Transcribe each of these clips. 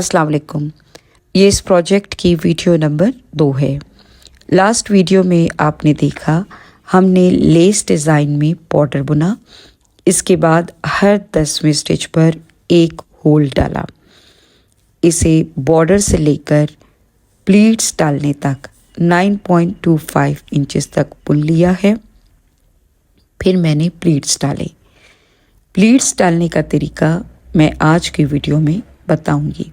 अस्सलाम वालेकुम। ये इस प्रोजेक्ट की वीडियो नंबर 2 है। लास्ट वीडियो में आपने देखा हमने लेस डिज़ाइन में बॉर्डर बुना। इसके बाद हर 10वें स्टिच पर एक होल डाला। इसे बॉर्डर से लेकर प्लीट्स डालने तक 9.25 इंचेस तक बुन लिया है। फिर मैंने प्लीट्स डाले। प्लीट्स डालने का तरीका मैं आज की वीडियो में बताऊंगी।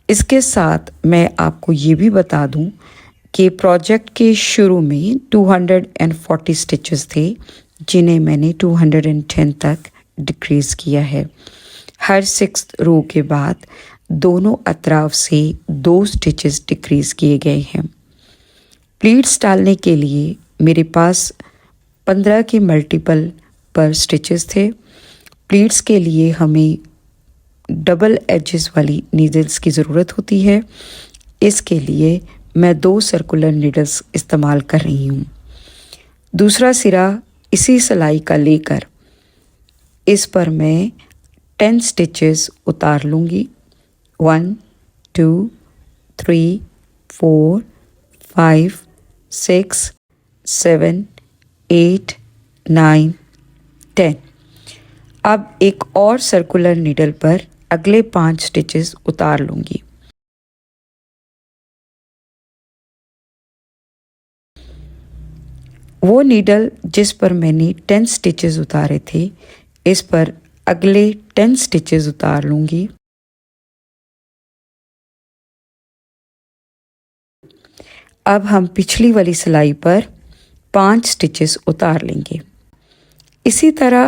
इसके साथ मैं आपको ये भी बता दूं कि प्रोजेक्ट के शुरू में 240 स्टिचेस थे, जिन्हें मैंने 210 तक डिक्रीज़ किया है। हर 6th रो के बाद दोनों अतराफ से 2 स्टिचेस डिक्रीज़ किए गए हैं। प्लीट्स डालने के लिए मेरे पास 15 के मल्टीपल पर स्टिचेस थे। प्लीट्स के लिए हमें डबल एजेस वाली नीडल्स की ज़रूरत होती है। इसके लिए मैं 2 सर्कुलर नीडल्स इस्तेमाल कर रही हूँ। दूसरा सिरा इसी सिलाई का लेकर इस पर मैं 10 स्टिचेस उतार लूँगी। 1 2 3 4 5 6 7 8 9 10। अब एक और सर्कुलर नीडल पर अगले 5 स्टिचेस उतार लूँगी। वो नीडल जिस पर मैंने 10 स्टिचेस उतारे थे, इस पर अगले 10 स्टिचेस उतार लूँगी। अब हम पिछली वाली सिलाई पर 5 स्टिचेस उतार लेंगे। इसी तरह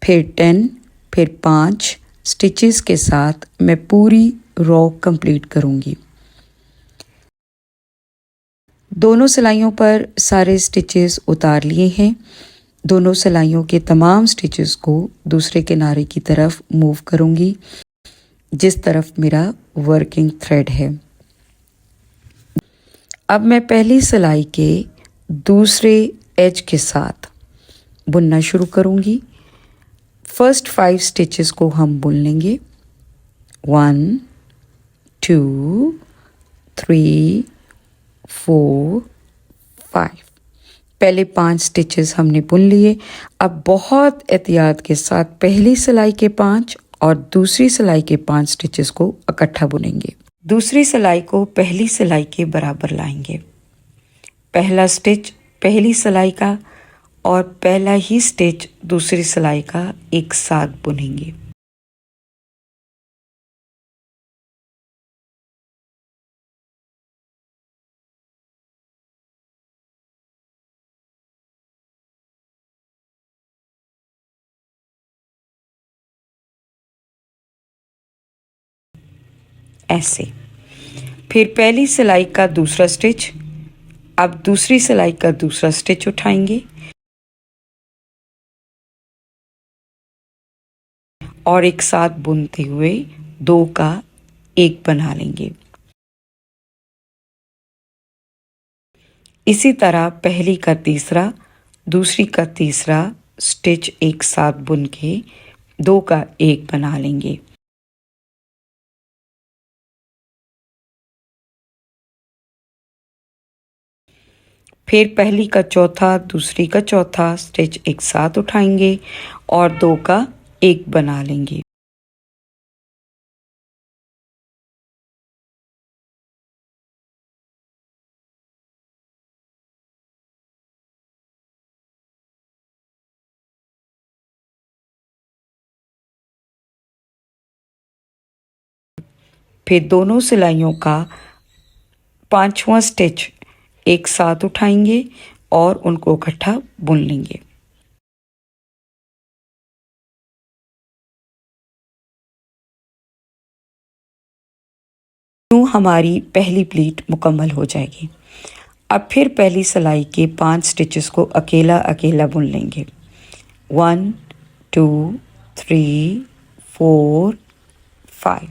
फिर 10, फिर 5 स्टिचेस के साथ मैं पूरी रो कंप्लीट करूँगी। दोनों सिलाइयों पर सारे स्टिचेस उतार लिए हैं। दोनों सिलाइयों के तमाम स्टिचेस को दूसरे किनारे की तरफ मूव करूँगी, जिस तरफ मेरा वर्किंग थ्रेड है। अब मैं पहली सिलाई के दूसरे एज के साथ बुनना शुरू करूँगी। फर्स्ट 5 स्टिचेस को हम बुन लेंगे। 1 2 3 4 5। पहले 5 स्टिचेस हमने बुन लिए। अब बहुत एहतियात के साथ पहली सिलाई के 5 और दूसरी सिलाई के 5 स्टिचेस को इकट्ठा बुनेंगे। दूसरी सिलाई को पहली सिलाई के बराबर लाएंगे। पहला स्टिच पहली सिलाई का और पहला ही स्टिच दूसरी सिलाई का एक साथ बुनेंगे। ऐसे फिर पहली सिलाई का दूसरा स्टिच, अब दूसरी सिलाई का दूसरा स्टिच उठाएंगे और एक साथ बुनते हुए 2 का 1 बना लेंगे। इसी तरह पहली का तीसरा, दूसरी का तीसरा स्टिच एक साथ बुन के 2 का 1 बना लेंगे। फिर पहली का चौथा, दूसरी का चौथा स्टिच एक साथ उठाएंगे और 2 का 1 बना लेंगे। फिर दोनों सिलाइयों का 5वां स्टिच एक साथ उठाएंगे और उनको इकट्ठा बुन लेंगे। यूँ हमारी पहली प्लीट मुकम्मल हो जाएगी। अब फिर पहली सिलाई के 5 स्टिचेस को अकेला अकेला बुन लेंगे। 1 2 3 4 5।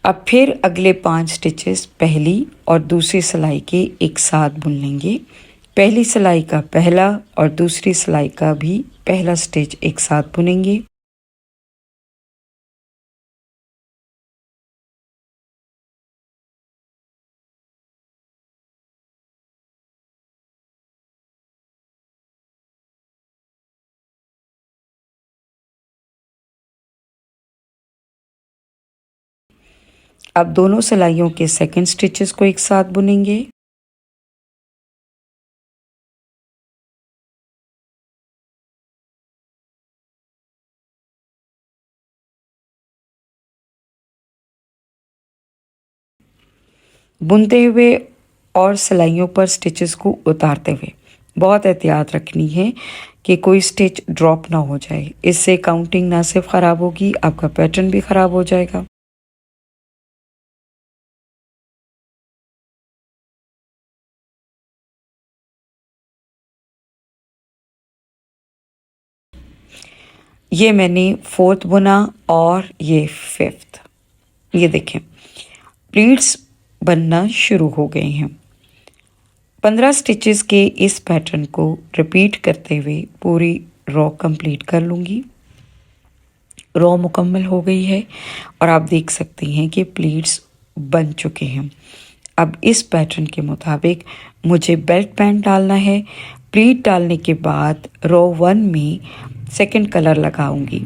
अब फिर अगले 5 स्टिचेस पहली और दूसरी सिलाई के एक साथ बुन लेंगे पहली सिलाई का पहला और दूसरी सिलाई का भी पहला स्टिच एक साथ बुनेंगे। अब दोनों सिलाइयों के सेकंड स्टिचेस को एक साथ बुनेंगे। बुनते हुए और सिलाइयों पर स्टिचेस को उतारते हुए बहुत एहतियात रखनी है कि कोई स्टिच ड्रॉप ना हो जाए। इससे काउंटिंग ना सिर्फ ख़राब होगी, आपका पैटर्न भी ख़राब हो जाएगा। ये मैंने फोर्थ बुना और ये फिफ्थ। ये देखें प्लीट्स बनना शुरू हो गए हैं। 15 स्टिचेस के इस पैटर्न को रिपीट करते हुए पूरी रो कंप्लीट कर लूँगी। रो मुकम्मल हो गई है और आप देख सकती हैं कि प्लीट्स बन चुके हैं। अब इस पैटर्न के मुताबिक मुझे बेल्ट बैंड डालना है। प्लीट डालने के बाद रो 1 में सेकंड कलर लगाऊंगी।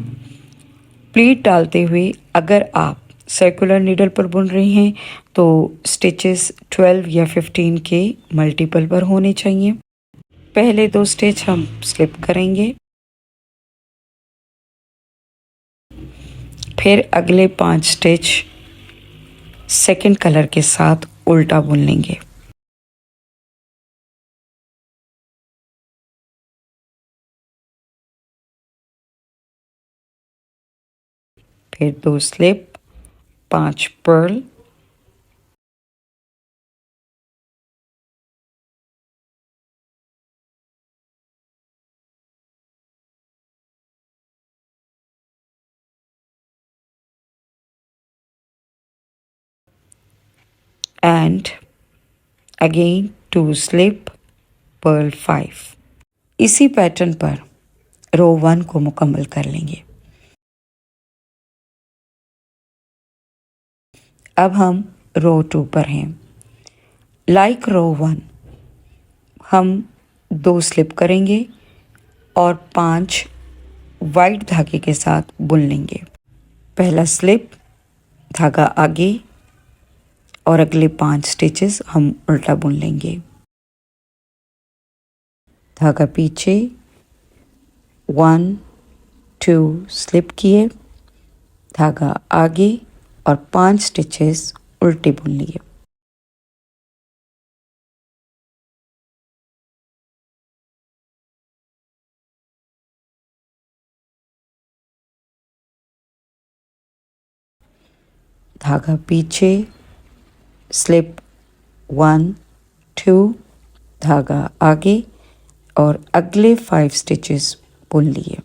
प्लीट डालते हुए अगर आप सर्कुलर नीडल पर बुन रही हैं तो स्टिचेस 12 या 15 के मल्टीपल पर होने चाहिए। पहले 2 स्टिच हम स्लिप करेंगे, फिर अगले 5 स्टिच सेकंड कलर के साथ उल्टा बुन लेंगे। फिर 2 slip, 5 purl, and again 2 slip, purl 5। इसी पैटर्न पर रो 1 को मुकम्मल कर लेंगे। अब हम रो 2 पर हैं। लाइक रो 1 हम 2 स्लिप करेंगे और 5 वाइट धागे के साथ बुन लेंगे। पहला स्लिप, धागा आगे और अगले 5 स्टिचेस हम उल्टा बुन लेंगे। धागा पीछे, 1 2 स्लिप किए, धागा आगे और 5 स्टिचेस उल्टे बुन लिए। धागा पीछे, स्लिप 1 2, धागा आगे और अगले 5 स्टिचेस बुन लिए।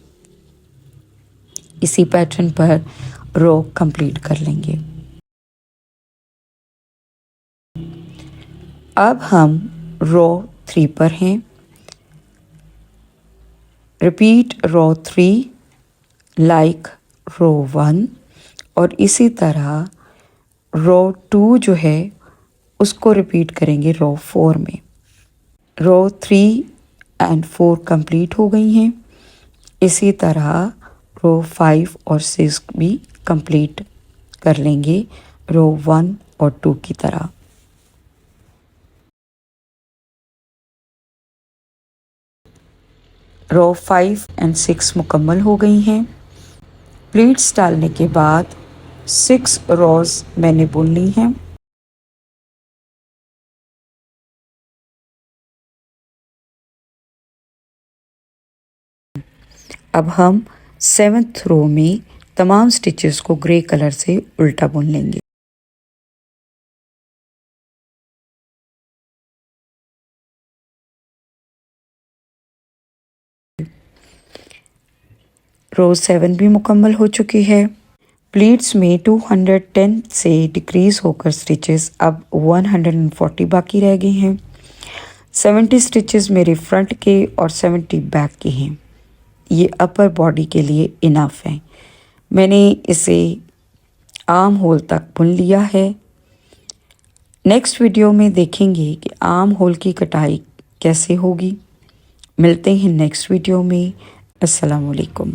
इसी पैटर्न पर रो कंप्लीट कर लेंगे। अब हम रो 3 पर हैं। रिपीट रो 3 लाइक रो 1 और इसी तरह रो 2 जो है उसको रिपीट करेंगे रो 4 में। रो 3 एंड 4 कंप्लीट हो गई हैं। इसी तरह रो 5 और 6 भी कंप्लीट कर लेंगे रो 1 और 2 की तरह। रो 5 एंड 6 मुकम्मल हो गई हैं। प्लीट्स डालने के बाद 6 रोज मैंने बुन ली हैं। अब हम 7th रो में तमाम स्टिचेस को ग्रे कलर से उल्टा बुन लेंगे। रो 7 भी मुकम्मल हो चुकी है। प्लीट्स में 210 से डिक्रीज होकर स्टिचेस अब 140 बाकी रह गई हैं। 70 स्टिचेस मेरे फ्रंट के और 70 बैक के हैं। ये अपर बॉडी के लिए इनफ है। मैंने इसे आर्म होल तक बुन लिया है। नेक्स्ट वीडियो में देखेंगे कि आर्म होल की कटाई कैसे होगी। मिलते हैं नेक्स्ट वीडियो में। अस्सलाम वालेकुम।